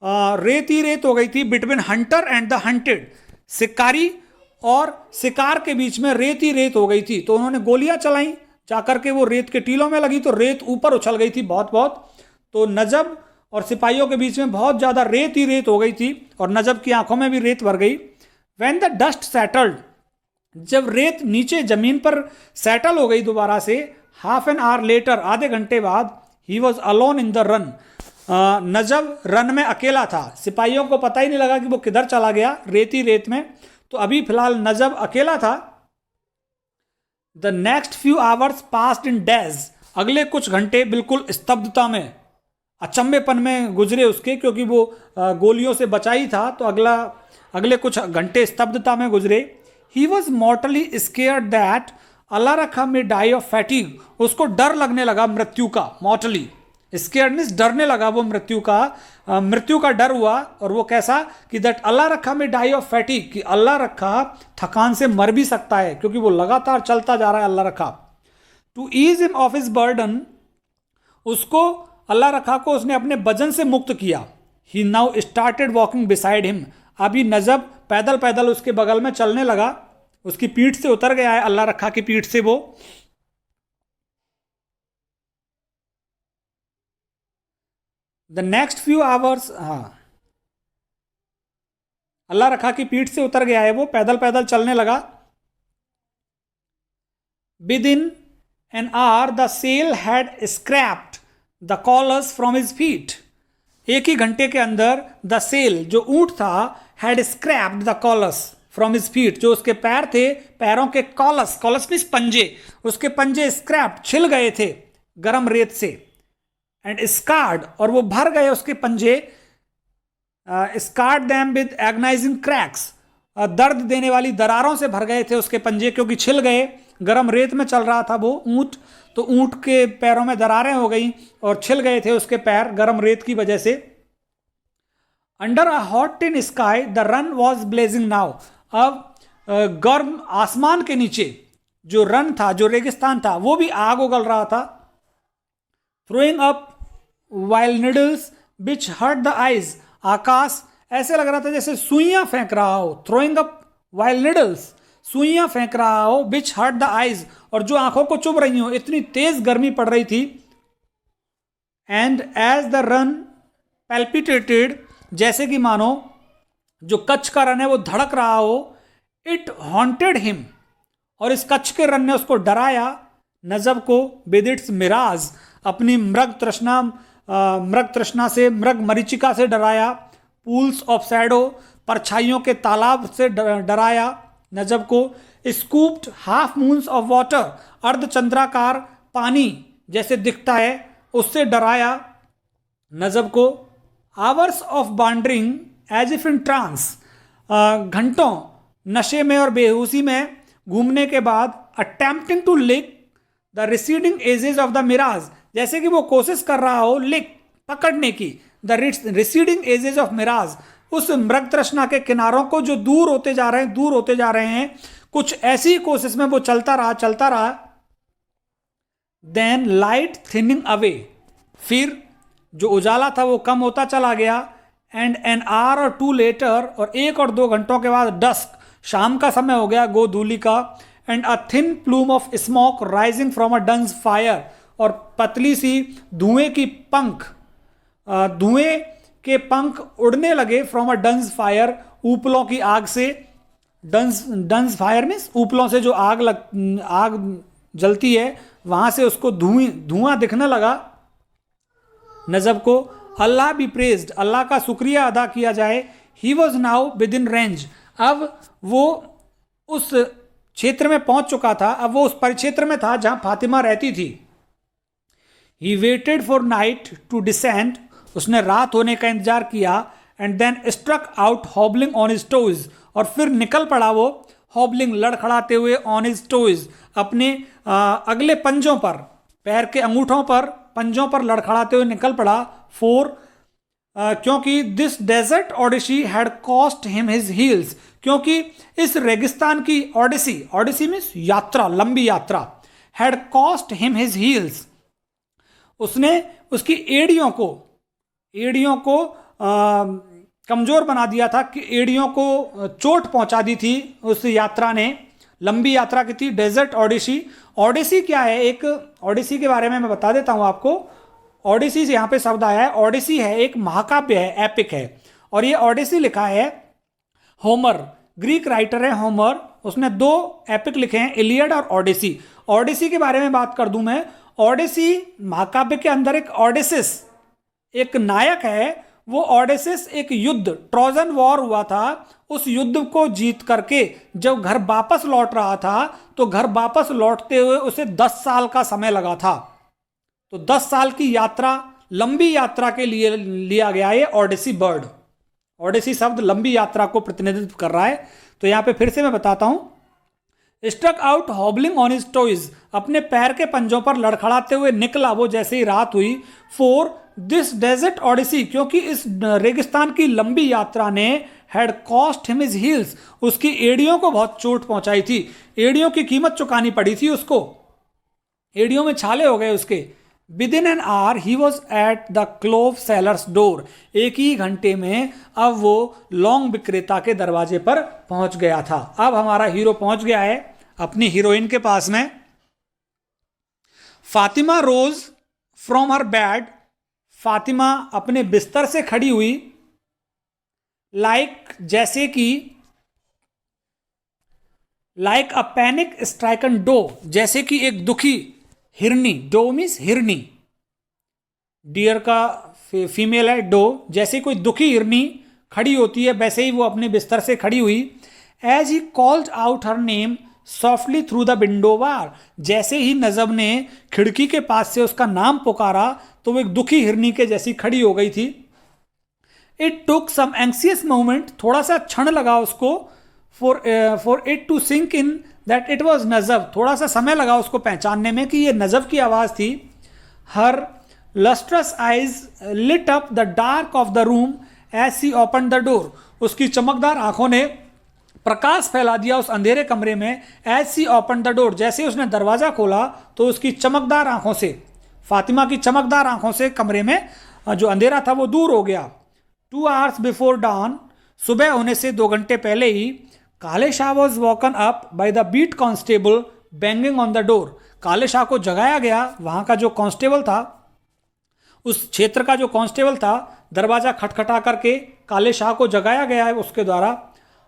रेत ही रेत हो गई थी, between hunter and the hunted, शिकारी और शिकार के बीच में रेत ही रेत हो गई थी। तो उन्होंने गोलियां चलाई, जाकर के वो रेत के टीलों में लगी तो रेत ऊपर उछल गई थी बहुत बहुत। तो नजब और सिपाहियों के बीच में बहुत ज्यादा रेत ही रेत हो गई थी, और नजब की आंखों में भी रेत भर गई। व्हेन द डस्ट सेटल्ड, जब रेत नीचे जमीन पर सेटल हो गई दोबारा से, हाफ एन आवर लेटर, आधे घंटे बाद, he was alone in the Rann, Najab Rann में अकेला था। सिपाहियों को पता ही नहीं लगा कि वो किधर चला गया, रेत ही रेत में। तो अभी फिलहाल नजब अकेला था। The next few hours passed in days, अगले कुछ घंटे बिल्कुल स्तब्धता में, अचंभेपन में गुजरे उसके, क्योंकि वो गोलियों से बचा ही था। तो अगले कुछ घंटे स्तब्धता में गुजरे। ही वॉज मॉर्टली स्केयर्ड दैट अल्लाह रखा में डाई ऑफ फैटिग, उसको डर लगने लगा मृत्यु का। मॉर्टली स्केयर्डनेस, डरने लगा वो मृत्यु का डर हुआ। और वो कैसा कि दैट अल्लाह रखा में डाई ऑफ फैटिग, कि अल्लाह रखा थकान से मर भी सकता है, क्योंकि वो लगातार चलता जा रहा है Allah Rakha. To ease him of his burden, उसको अल्लाह रखा को उसने अपने वजन से मुक्त किया। He now started walking beside him, अभी नजब पैदल पैदल उसके बगल में चलने लगा, उसकी पीठ से उतर गया है अल्लाह रखा की पीठ से वो। द नेक्स्ट फ्यू आवर्स, हाँ, अल्लाह रखा की पीठ से उतर गया है वो, पैदल पैदल चलने लगा। Within an hour the sail had scraped the calluses from his feet, एक ही घंटे के अंदर द सेल, जो ऊंट था, had scraped the calluses from his feet, जो उसके पैर थे, पैरों के कॉलस, कॉलस मींस पंजे, उसके पंजे स्क्रैप्ड, छिल गए थे गरम रेत से। एंड स्कार्ड, और वो भर गए उसके पंजे, स्कार्ड दैम विद एग्नाइजिंग क्रैक्स, दर्द देने वाली दरारों से भर गए थे उसके पंजे, क्योंकि छिल गए, गरम रेत में चल रहा था वो ऊंट, तो ऊंट के पैरों में दरारें हो गई और छिल गए थे उसके पैर गरम रेत की वजह से। Under a hot tin sky the run was blazing now, अब गर्म आसमान के नीचे जो रन था, जो रेगिस्तान था, वो भी आग उगल रहा था। Throwing up vile needles which hurt the eyes, आकाश ऐसे लग रहा था जैसे सुइयां फेंक रहा हो। थ्रोइंग अप वाइल निडल्स, सुइयां फेंक रहा हो, विच हर्ट द आइज, और जो आंखों को चुभ रही हो, इतनी तेज गर्मी पड़ रही थी। एंड एज द रन पैल्पिटेटेड, जैसे कि मानो जो कच्छ का रन है वो धड़क रहा हो। इट हॉन्टेड हिम, और इस कच्छ के रन ने उसको डराया, नजब को, विद इट्स मिराज, अपनी मृग तृष्णा से, मृग मरीचिका से डराया। पूल्स ऑफ शैडो, परछाइयों के तालाब से डराया नजब को। Scooped half moons of water, अर्धचंद्राकार पानी जैसे दिखता है, उससे डराया नजब को। Hours of wandering as if in trance, घंटों नशे में और बेहोशी में घूमने के बाद, attempting to lick the receding edges of the mirage, जैसे कि वो कोशिश कर रहा हो लिक, पकड़ने की, the receding edges of mirage, उस मृग तृष्णा के किनारों को जो दूर होते जा रहे हैं, कुछ ऐसी कोशिश में वो चलता रहा। देन लाइट थिनिंग अवे, फिर जो उजाला था वो कम होता चला गया। एंड एन आवर और 2 लेटर, और 1 और 2 घंटों के बाद डस्क, शाम का समय हो गया, गोधूली का। And a thin plume of smoke rising from a dunce fire, और पतली सी धुएं के पंख उड़ने लगे फ्रॉम अ डंस फायर, ऊपलों की आग से। डंस फायर मीन्स ऊपलों से जो आग जलती है वहां से उसको धुआं दिखने लगा नजब को। अल्लाह बी प्रेज्ड, अल्लाह का शुक्रिया अदा किया जाए। He was now with in range, अब वो उस क्षेत्र में पहुंच चुका था, अब वो उस परिक्षेत्र में था जहां फातिमा रहती थी। He waited for night to descend, उसने रात होने का इंतजार किया। And then struck out hobbling on his toes, और फिर निकल पड़ा वो हॉबलिंग, लड़खड़ाते हुए, ऑन हिज टोज, अपने अगले पंजों पर, पैर के अंगूठों पर, पंजों पर लड़खड़ाते हुए निकल पड़ा। क्योंकि this desert odyssey had cost him his heels, क्योंकि इस रेगिस्तान की ओडिसी मीन्स यात्रा, लंबी यात्रा, had cost him his heels, उसने उसकी एड़ियों को कमजोर बना दिया था, कि एड़ियों को चोट पहुंचा दी थी उस यात्रा ने। लंबी यात्रा की थी। डेजर्ट ओडिसी क्या है, एक ओडिसी के बारे में मैं बता देता हूं आपको। ओडिसी से यहाँ पे शब्द आया है। ओडिसी है एक महाकाव्य है, एपिक है, और ये ओडिसी लिखा है होमर, ग्रीक राइटर है होमर, उसने 2 एपिक लिखे हैं, इलियड और ओडिसी। ओडिसी के बारे में बात कर दूं मैं। ओडिसी महाकाव्य के अंदर एक ओडिसिस एक नायक है। वो ओडिसिस एक युद्ध, ट्रोजन वॉर हुआ था, उस युद्ध को जीत करके जब घर वापस लौट रहा था, तो घर वापस लौटते हुए उसे 10 साल का समय लगा था। तो 10 साल की यात्रा, लंबी यात्रा के लिए लिया गया ये ओडिसी वर्ड। ओडिसी शब्द लंबी यात्रा को प्रतिनिधित्व कर रहा है। तो यहां पे फिर से मैं बताता हूं। Struck out hobbling on his toes, अपने पैर के पंजों पर लड़खड़ाते हुए निकला वो जैसे ही रात हुई। फॉर दिस डेजर्ट ओडिसी, क्योंकि इस रेगिस्तान की लंबी यात्रा ने had cost him his heels, उसकी एड़ियों को बहुत चोट पहुंचाई थी। एड़ियों की कीमत चुकानी पड़ी थी उसको, एड़ियों में छाले हो गए उसके। With in an our he was at the clove sellers door, एक ही घंटे में अब वो लौंग विक्रेता के दरवाजे पर पहुंच गया था। अब हमारा हीरो पहुंच गया है अपनी हीरोइन के पास में। Fatima rose from her bed, Fatima अपने बिस्तर से खड़ी हुई। जैसे कि like a panic stricken doe, जैसे कि एक दुखी हिरनी, डो मीन्स हिरनी, डियर का फीमेल है डो, जैसे कोई दुखी हिरनी खड़ी होती है वैसे ही वो अपने बिस्तर से खड़ी हुई। As he called out her name softly through the window bar, जैसे ही नजब ने खिड़की के पास से उसका नाम पुकारा तो वो एक दुखी हिरनी के जैसी खड़ी हो गई थी। It took some anxious moment, थोड़ा सा क्षण लगा उसको, for it to sink in that it was Najab, थोड़ा सा समय लगा उसको पहचानने में कि ये नजब की आवाज़ थी। Her lustrous eyes lit up the dark of the room as she open the door, उसकी चमकदार आंखों ने प्रकाश फैला दिया उस अंधेरे कमरे में। As she open the door, जैसे उसने दरवाजा खोला तो उसकी चमकदार आंखों से, फातिमा की चमकदार आंखों से कमरे में जो अंधेरा था वो दूर हो गया। 2 hours बिफोर डॉन, सुबह होने से 2 घंटे पहले ही, Kale Shah was woken up by the beat constable banging on the door, Kale Shah को जगाया गया, वहां का जो कांस्टेबल था, उस क्षेत्र का जो कांस्टेबल था, दरवाजा खटखटा करके काले शाह को जगाया गया है उसके द्वारा।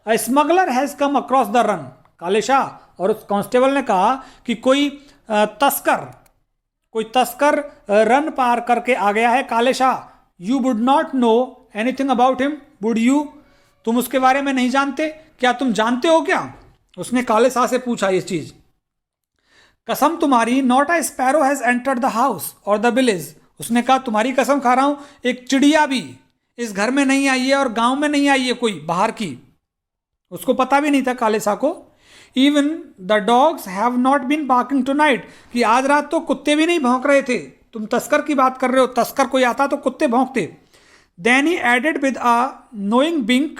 A smuggler has come across the Rann, Kale Shah और उस कांस्टेबल ने कहा कि कोई तस्कर रन पार करके आ गया है। काले Shah, you would not know anything about him would you, तुम उसके बारे में नहीं जानते क्या, तुम जानते हो क्या, उसने काले शाह से पूछा ये चीज। कसम तुम्हारी, not a sparrow has entered the house और द विलेज, उसने कहा तुम्हारी कसम खा रहा हूं एक चिड़िया भी इस घर में नहीं आई है और गांव में नहीं आई है कोई बाहर की, उसको पता भी नहीं था काले शाह को। Even the dogs have not been barking tonight, कि आज रात तो कुत्ते भी नहीं भौंक रहे थे, तुम तस्कर की बात कर रहे हो, तस्कर कोई आता तो कुत्ते भौंकते। Then he added with a knowing wink,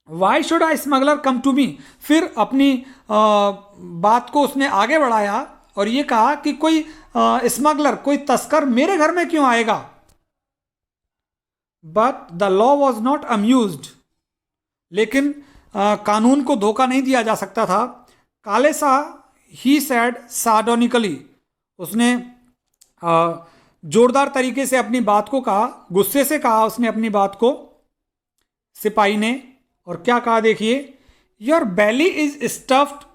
why should I smuggler come to me, फिर अपनी बात को उसने आगे बढ़ाया और ये कहा कि कोई स्मगलर, कोई तस्कर मेरे घर में क्यों आएगा। But the law was not amused, लेकिन कानून को धोखा नहीं दिया जा सकता था। काले शाह ही सैड सार्डोनिकली, उसने जोरदार तरीके से अपनी बात को कहा, गुस्से से कहा उसने अपनी बात को सिपाही ने। और क्या कहा देखिए, your belly is stuffed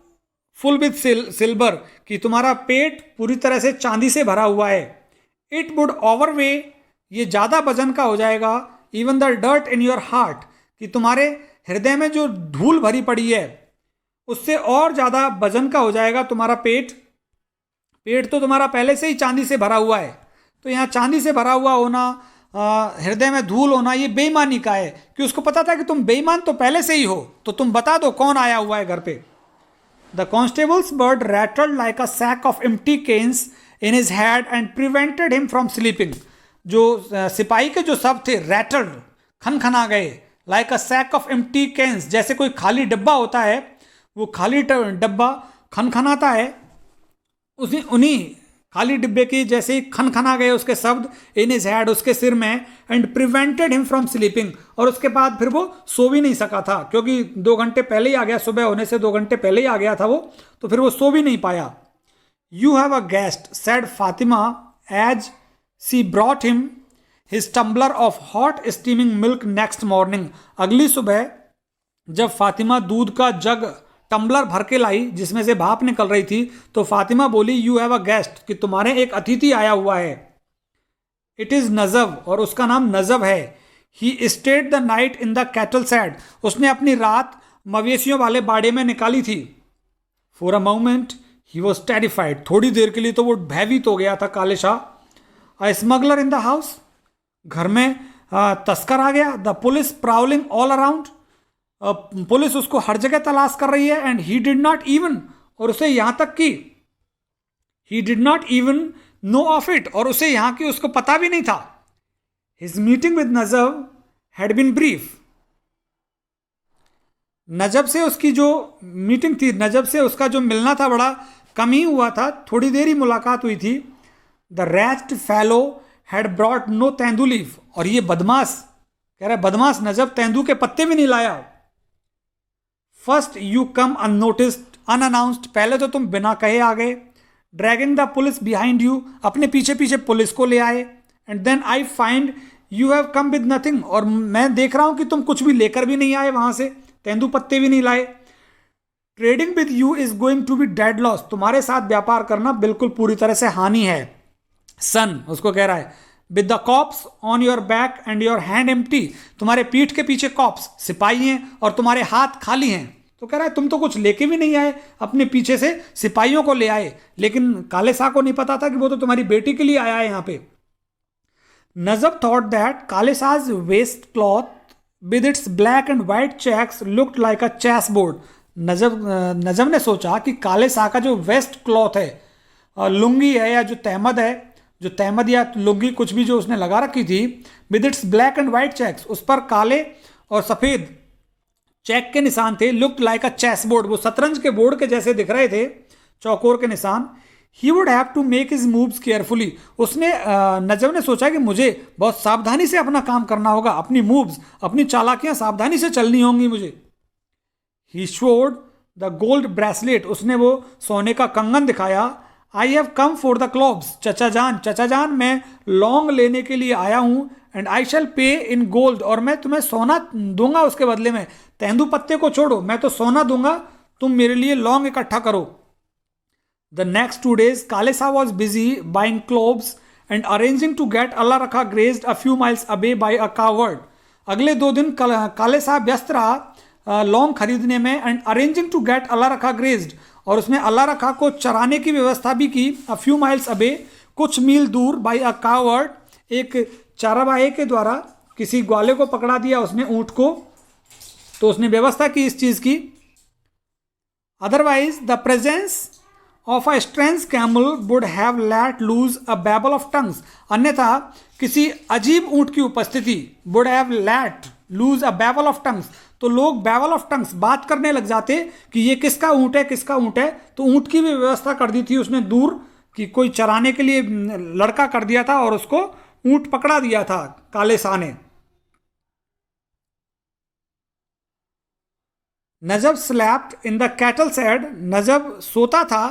full with silver, कि तुम्हारा पेट पूरी तरह से चांदी से भरा हुआ है। इट वुड ओवरवे, ये ज़्यादा वजन का हो जाएगा। Even the dirt in your heart, कि तुम्हारे हृदय में जो धूल भरी पड़ी है उससे और ज़्यादा वजन का हो जाएगा तुम्हारा पेट। पेट तो तुम्हारा पहले से ही चांदी से भरा हुआ है, तो यहाँ चांदी से भरा हुआ होना, हृदय में धूल होना, ये बेईमानी का है, कि उसको पता था कि तुम बेईमान तो पहले से ही हो, तो तुम बता दो कौन आया हुआ है घर पे। The constable's word rattled like a sack of empty cans in his head and prevented him from sleeping, जो सिपाही के जो शब्द थे रैटल्ड, खनखना गए, like a sack of empty cans, जैसे कोई खाली डब्बा होता है, वो खाली डब्बा खनखनाता है, उन्हीं खाली डिब्बे की जैसे ही खनखना गए उसके शब्द इन हिज हेड, उसके सिर में, and prevented him from sleeping, और उसके बाद फिर वो सो भी नहीं सका था, क्योंकि 2 घंटे पहले ही आ गया, सुबह होने से 2 घंटे पहले ही आ गया था वो, तो फिर वो सो भी नहीं पाया। You have a guest, said Fatima as she brought him his tumbler of hot steaming milk next morning. अगली सुबह जब फातिमा दूध का जग टम्बलर भर के लाई जिसमें से भाप निकल रही थी, तो फातिमा बोली, यू हैव अ गेस्ट, कि तुम्हारे एक अतिथि आया हुआ है। इट इज नजब, और उसका नाम नजब है। He stayed the night in the cattle shade, उसने अपनी रात मवेशियों वाले बाड़े में निकाली थी। For a moment he was terrified, थोड़ी देर के लिए तो वो भयभीत हो गया था Kale Shah. A smuggler in the house, घर में तस्कर आ गया। The police prowling all around, पुलिस उसको हर जगह तलाश कर रही है। And he did not even, और उसे यहां तक कि he did not even know of it, और उसे यहां की उसको पता भी नहीं था। His meeting with Najab had been brief, Najab से उसकी जो मीटिंग थी, नजब से उसका जो मिलना था बड़ा कम ही हुआ था, थोड़ी देर ही मुलाकात हुई थी। The rest fellow had brought no tendu leaf, और ये बदमाश कह रहा है, बदमाश नजब तेंदू के पत्ते भी नहीं लाया। First you come unnoticed unannounced, पहले तो तुम बिना कहे आ गए। Dragging the police behind you, अपने पीछे पीछे पुलिस को ले आए। And then I find you have come with nothing, और मैं देख रहा हूं कि तुम कुछ भी लेकर भी नहीं आए वहां से, तेंदू पत्ते भी नहीं लाए। Trading with you is going to be dead loss, तुम्हारे साथ व्यापार करना बिल्कुल पूरी तरह से हानि है। सन उसको कह रहा है, with the cops on your back and your hand empty, तुम्हारे पीठ के पीछे कॉप्स सिपाही हैं और तुम्हारे हाथ खाली हैं। तो कह रहा है तुम तो कुछ लेके भी नहीं आए, अपने पीछे से सिपाहियों को ले आए, लेकिन काले शाह को नहीं पता था कि वो तो तुम्हारी बेटी के लिए आया है यहाँ पे। नजब thought that Kale Shah's waistcloth with its black and white checks looked like a chess board. Najab ने सोचा कि काले शाह का जो वेस्ट क्लॉथ है, लुंगी है या जो तहमद है, जो तहमद या लुंगी कुछ भी जो उसने लगा रखी थी, with its black and white checks, उस पर काले और सफ़ेद चेक के निशान थे। Looked like a chess board, वो शतरंज के बोर्ड के जैसे दिख रहे थे, चौकोर के निशान। He would have to make his moves carefully, उसने नजब ने सोचा कि मुझे बहुत सावधानी से अपना काम करना होगा, अपनी मूव्स, अपनी चालाकियां सावधानी से चलनी होंगी मुझे। He showed the gold bracelet, उसने वो सोने का कंगन दिखाया। I have come for the cloves, चचा जान मैं लौंग लेने के लिए आया हूं। एंड आई शैल पे इन गोल्ड, और मैं तुम्हें सोना दूंगा उसके बदले में। तेंदू पत्ते को छोड़ो, मैं तो सोना दूंगा, तुम मेरे लिए लौंग इकट्ठा करो। The next 2 days Kale Shah was busy buying cloves and arranging to get Allah Rakha grazed a few miles away by a cowherd. अगले 2 दिन काले शाह व्यस्त रहा लौंग खरीदने में, and arranging to get Allah Rakha grazed, और उसने अल्लाह रखा को चराने की व्यवस्था भी की। अ फ्यू माइल्स अबे, कुछ मील दूर, बाय अ कावर्ड, एक चाराबाहे के द्वारा, किसी ग्वाले को पकड़ा दिया उसने, ऊंट को, तो उसने व्यवस्था की इस चीज की। Otherwise the presence of a strange camel would have let loose a babel of tongues, अन्यथा किसी अजीब ऊंट की उपस्थिति, would have let loose a babel of tongues, तो लोग बैवल ऑफ टंग्स बात करने लग जाते कि ये किसका ऊँट है, किसका ऊँट है। तो ऊँट की भी व्यवस्था कर दी थी उसने दूर, कि कोई चराने के लिए लड़का कर दिया था और उसको ऊँट पकड़ा दिया था काले शाह ने। Najab slept in the cattle shed, Najab सोता था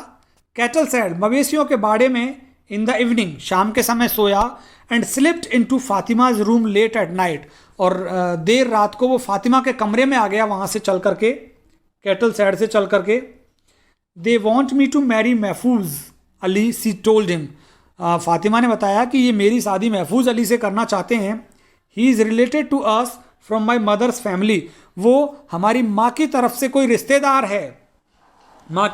कैटल शेड मवेशियों के बाड़े में, इन द इवनिंग शाम के समय सोया, and slipped into Fatima's room late at night, और देर रात को वो फातिमा के कमरे में आ गया वहाँ से चल करके, कैटल शेड से चल करके। They want me to marry Mahfuz Ali, she told him, Fatima ने बताया कि ये मेरी शादी महफूज अली से करना चाहते हैं। He is related to us from my mother's family, वो हमारी माँ की तरफ से कोई रिश्तेदार है, माँ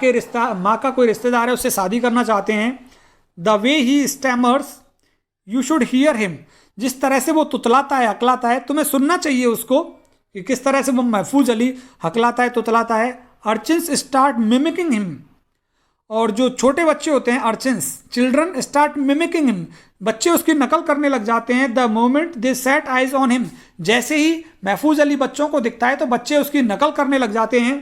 का कोई रिश्तेदार है, उससे शादी करना चाहते हैं। The way he stammers you should hear him, जिस तरह से वो तुतलाता है, हकलाता है, तुम्हें सुनना चाहिए उसको कि किस तरह से वो महफूज अली हकलाता है, तुतलाता है। अर्चिन्स स्टार्ट मिमिकिंग हिम, और जो छोटे बच्चे होते हैं urchins, children start mimicking him, बच्चे उसकी नकल करने लग जाते हैं। The moment they set eyes on him, जैसे ही महफूज अली बच्चों को दिखता है तो बच्चे उसकी नकल करने लग जाते हैं।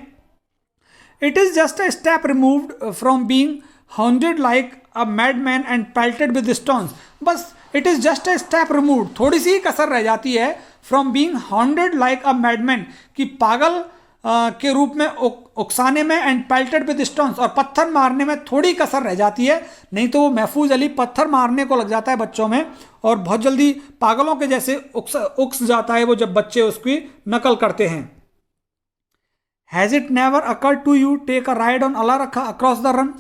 It is just a step removed from being hounded like a madman and pelted with stones, बस it is just a step removed, थोड़ी सी कसर रह जाती है, from being hounded like a madman, कि पागल के रूप में उकसाने में, एंड पेल्टेड विद स्टोन्स, और पत्थर मारने में थोड़ी कसर रह जाती है, नहीं तो वो महफूज अली पत्थर मारने को लग जाता है बच्चों में, और बहुत जल्दी पागलों के जैसे उकस जाता है वो जब बच्चे उसकी नकल करते हैं। Has it never occurred to you take a ride on Allah Rakha across the run,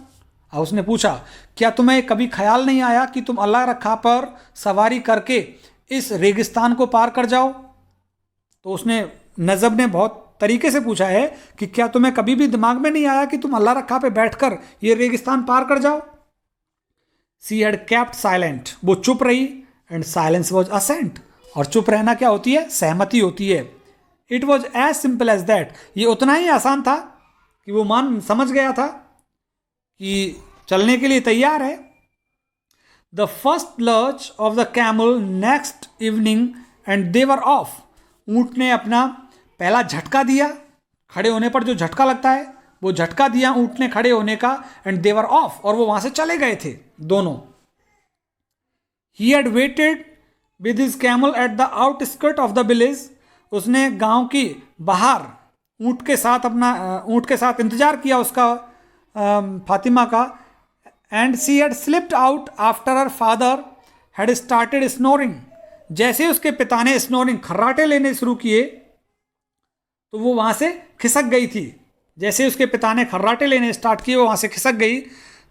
उसने पूछा क्या तुम्हें कभी ख्याल नहीं आया कि तुम अल्लाह रखा पर सवारी करके इस रेगिस्तान को पार कर जाओ। तो उसने नजब ने बहुत तरीके से पूछा है कि क्या तुम्हें कभी भी दिमाग में नहीं आया कि तुम अल्लाह रखा पे बैठकर ये रेगिस्तान पार कर जाओ। सी हैड केप्ट साइलेंट, वो चुप रही, एंड साइलेंस वॉज असेंट, और चुप रहना क्या होती है, सहमति होती है। It was as simple as that, ये उतना ही आसान था कि वो समझ गया था कि चलने के लिए तैयार है। The first lurch of the camel next evening and they were of, ऊंट ने अपना पहला झटका दिया, खड़े होने पर जो झटका लगता है वो झटका दिया ऊंट ने खड़े होने का, एंड दे वर ऑफ, और वो वहां से चले गए थे दोनों। He had weighted with his camel at the outskirt of the village, उसने गांव की बाहर ऊंट के साथ इंतजार किया उसका, फातिमा का। And she had slipped out after her father had started snoring, जैसे उसके पिता ने स्नोरिंग खर्राटे लेने शुरू किए तो वो वहां से खिसक गई थी, जैसे उसके पिता ने खर्राटे लेने स्टार्ट किए वो वहां से खिसक गई।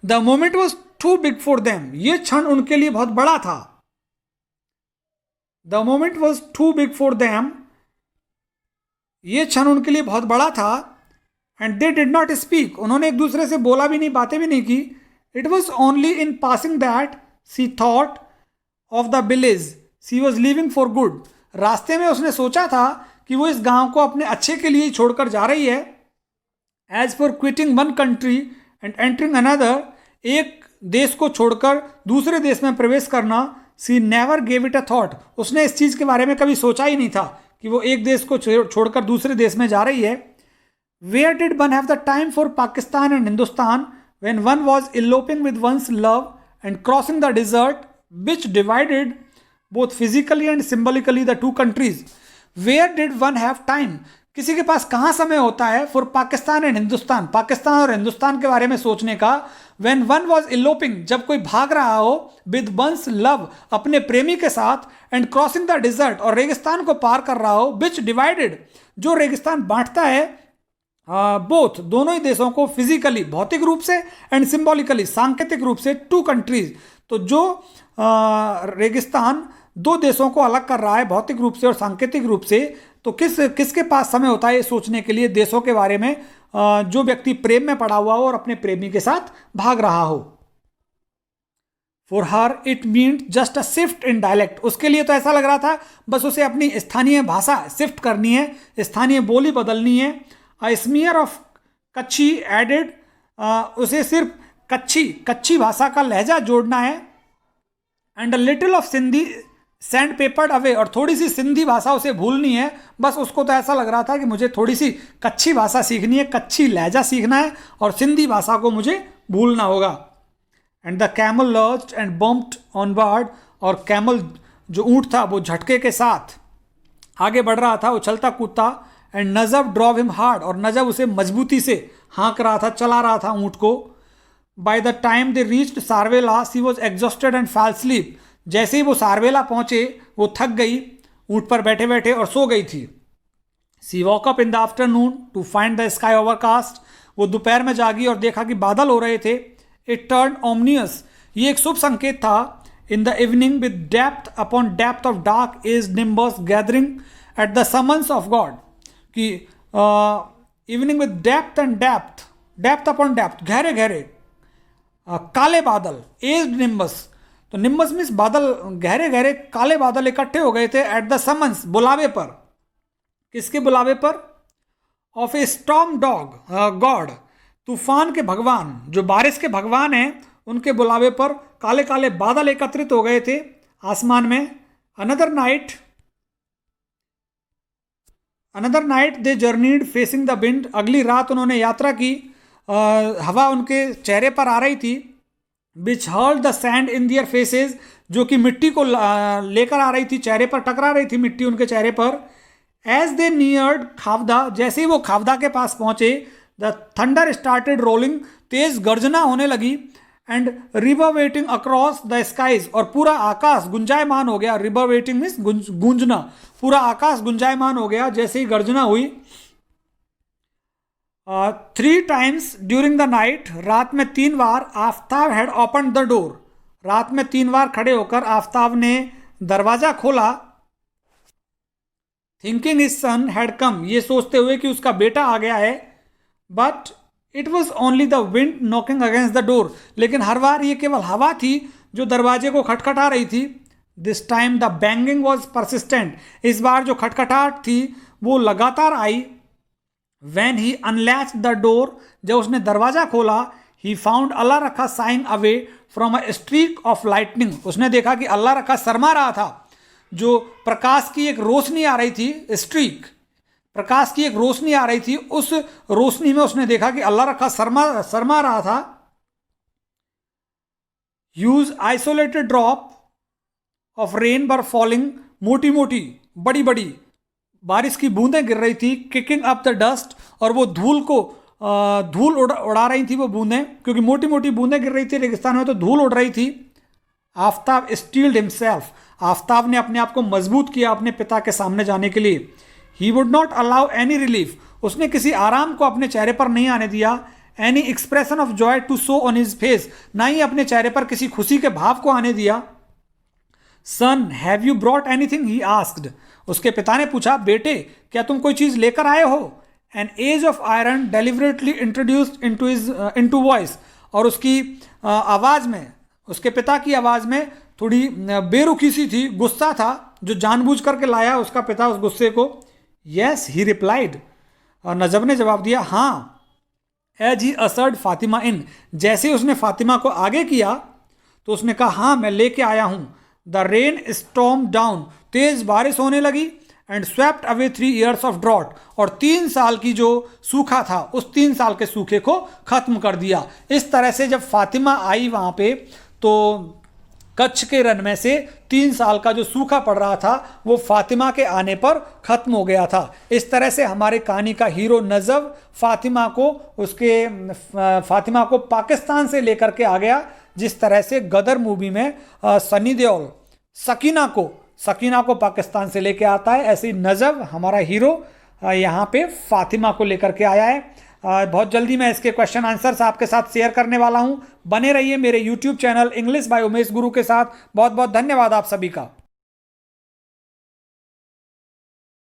The moment was too big for them, ये क्षण उनके लिए बहुत बड़ा था। The moment was too big for them, ये क्षण उनके लिए बहुत बड़ा था। And they did not speak, उन्होंने एक दूसरे से बोला भी नहीं, बातें भी नहीं की। It was only in passing that she thought of the village she was leaving for good, रास्ते में उसने सोचा था कि वो इस गांव को अपने अच्छे के लिए छोड़कर जा रही है। As for quitting one country and entering another, एक देश को छोड़कर दूसरे देश में प्रवेश करना, she never gave it a thought, उसने इस चीज़ के बारे में कभी सोचा ही नहीं था कि वो एक देश को छोड़कर दूसरे देश में जा रही है। Where did one have the time for Pakistan and Hindustan when one was eloping with one's love and crossing the desert which divided both physically and symbolically the two countries. Where did one have time? किसी के पास कहाँ समय होता है for Pakistan and Hindustan, Pakistan और हिंदुस्तान के बारे में सोचने का। when one was eloping, जब कोई भाग रहा हो, with one's love, अपने प्रेमी के साथ, and crossing the desert, और रेगिस्तान को पार कर रहा हो, which divided, जो रेगिस्तान बांटता है बोथ दोनों ही देशों को, फिजिकली भौतिक रूप से, एंड सिंबॉलिकली सांकेतिक रूप से, टू कंट्रीज। तो जो रेगिस्तान दो देशों को अलग कर रहा है भौतिक रूप से और सांकेतिक रूप से, तो किसके पास समय होता है ये सोचने के लिए देशों के बारे में, जो व्यक्ति प्रेम में पड़ा हुआ हो और अपने प्रेमी के साथ भाग रहा हो। For her it mean just a shift in dialect, उसके लिए तो ऐसा लग रहा था बस उसे अपनी स्थानीय भाषा शिफ्ट करनी है, स्थानीय बोली बदलनी है। अ स्मीयर ऑफ कच्छी एडेड, उसे सिर्फ कच्छी भाषा का लहजा जोड़ना है। And a little of Sindhi sand peppered away, और थोड़ी सी सिंधी भाषा उसे भूलनी है। बस उसको तो ऐसा लग रहा था कि मुझे थोड़ी सी कच्ची भाषा सीखनी है, कच्ची लहजा सीखना है, और सिंधी भाषा को मुझे भूलना होगा। And the camel lurched and bumped onward, और कैमल जो ऊँट था वो झटके के साथ आगे बढ़ रहा था, उछलता कूदता। एंड नजब ड्रॉव हिम हार्ड, और नजब उसे मजबूती से हाँक रहा था, चला रहा था ऊँट को। By the time they reached Sarwela she was exhausted and fall sleep, जैसे ही वो सारवेला पहुंचे वो थक गई ऊँट पर बैठे बैठे और सो गई थी। She woke up in the afternoon to find the sky overcast, वो दोपहर में जागी और देखा कि बादल हो रहे थे। इट टर्न ओमनियस, ये एक शुभ संकेत था। In the evening with depth upon depth of dark as nimbus gathering at the summons of God, कि evening with depth and depth, depth upon depth, गहरे गहरे काले बादल, एज निम्बस, तो निम्बस मीन्स बादल, गहरे गहरे काले बादल इकट्ठे हो गए थे। एट द समन्स, बुलावे पर, किसके बुलावे पर? ऑफ ए स्टॉर्म गॉड, तूफान के भगवान, जो बारिश के भगवान हैं, उनके बुलावे पर काले काले बादल एकत्रित हो गए थे आसमान में। Another night they journeyed facing the wind, अगली रात उन्होंने यात्रा की, हवा उनके चेहरे पर आ रही थी। Which hurled the sand in their faces, जो कि मिट्टी को लेकर आ रही थी, चेहरे पर टकरा रही थी मिट्टी उनके चेहरे पर। एज दे नियर्ड खावदा, जैसे ही वो खावदा के पास पहुंचे, द थंडर स्टार्टेड रोलिंग, तेज गर्जना होने लगी। एंड रिवर्बरेटिंग अक्रॉस द स्काइज, और पूरा आकाश गुंजायमान हो गया। रिवर्बरेटिंग मीन्स गूंजना, पूरा आकाश गुंजायमान हो गया जैसे ही गर्जना हुई। 3 times ड्यूरिंग द नाइट, रात में 3 बार, Aftab had open the door, रात में 3 बार खड़े होकर आफ्ताब ने दरवाजा खोला। Thinking his son had come, ये सोचते हुए कि उसका बेटा आ गया है। But it was only the wind knocking against the door, लेकिन हर बार ये केवल हवा थी जो दरवाजे को खटखटा रही थी। This time the banging was persistent, इस बार जो खटखटाहट थी वो लगातार आई। When he unlatched the door, जब उसने दरवाजा खोला, he found Allah Rakha shine away from a streak of lightning, उसने देखा कि अल्लाह रखा शर्मा रहा था, जो प्रकाश की एक रोशनी आ रही थी, स्ट्रीक, प्रकाश की एक रोशनी आ रही थी, उस रोशनी में उसने देखा कि अल्लाह रखा शर्मा रहा था। Huge isolated drop of rain were falling, मोटी मोटी बड़ी बड़ी बारिश की बूंदें गिर रही थी। किकिंग अप द डस्ट, और वो धूल उड़ा रही थी वो बूंदें, क्योंकि मोटी मोटी बूंदें गिर रही थी रेगिस्तान में, तो धूल उड़ रही थी। आफ्ताब स्टील्ड हिमसेल्फ, आफ्ताब ने अपने आप को मजबूत किया अपने पिता के सामने जाने के लिए। He would not allow any relief, उसने किसी आराम को अपने चेहरे पर नहीं आने दिया। Any expression of joy to show on his face, ना ही अपने चेहरे पर किसी खुशी के भाव को आने दिया। Son have you brought anything, he asked, उसके पिता ने पूछा, बेटे क्या तुम कोई चीज लेकर आए हो? An edge of iron deliberately introduced into voice, और उसकी आवाज में, उसके पिता की आवाज में थोड़ी बेरुखी सी थी, गुस्सा था जो जानबूझ करके लाया उसका पिता उस गुस्से को। यस ही रिप्लाइड, और नजब ने जवाब दिया, हाँ। एज ही असर्ड फातिमा इन, जैसे उसने फातिमा को आगे किया तो उसने कहा, हाँ मैं लेके आया हूं। द रेन स्टॉर्म डाउन, तेज बारिश होने लगी। And swept away 3 years of drought, और 3 साल की जो सूखा था उस 3 साल के सूखे को खत्म कर दिया। इस तरह से जब फातिमा आई वहां पे, तो कच्छ के रण में से 3 साल का जो सूखा पड़ रहा था वो फातिमा के आने पर खत्म हो गया था। इस तरह से हमारे कहानी का हीरो नजब फातिमा को पाकिस्तान से लेकर के आ गया, जिस तरह से गदर मूवी में सनी देओल सकीना को पाकिस्तान से लेके आता है, ऐसे ही नजब हमारा हीरो यहाँ पे फातिमा को लेकर के आया है। बहुत जल्दी मैं इसके क्वेश्चन आंसर्स आपके साथ शेयर करने वाला हूँ। बने रहिए मेरे YouTube channel English by Umesh गुरु के साथ। बहुत बहुत धन्यवाद आप सभी का।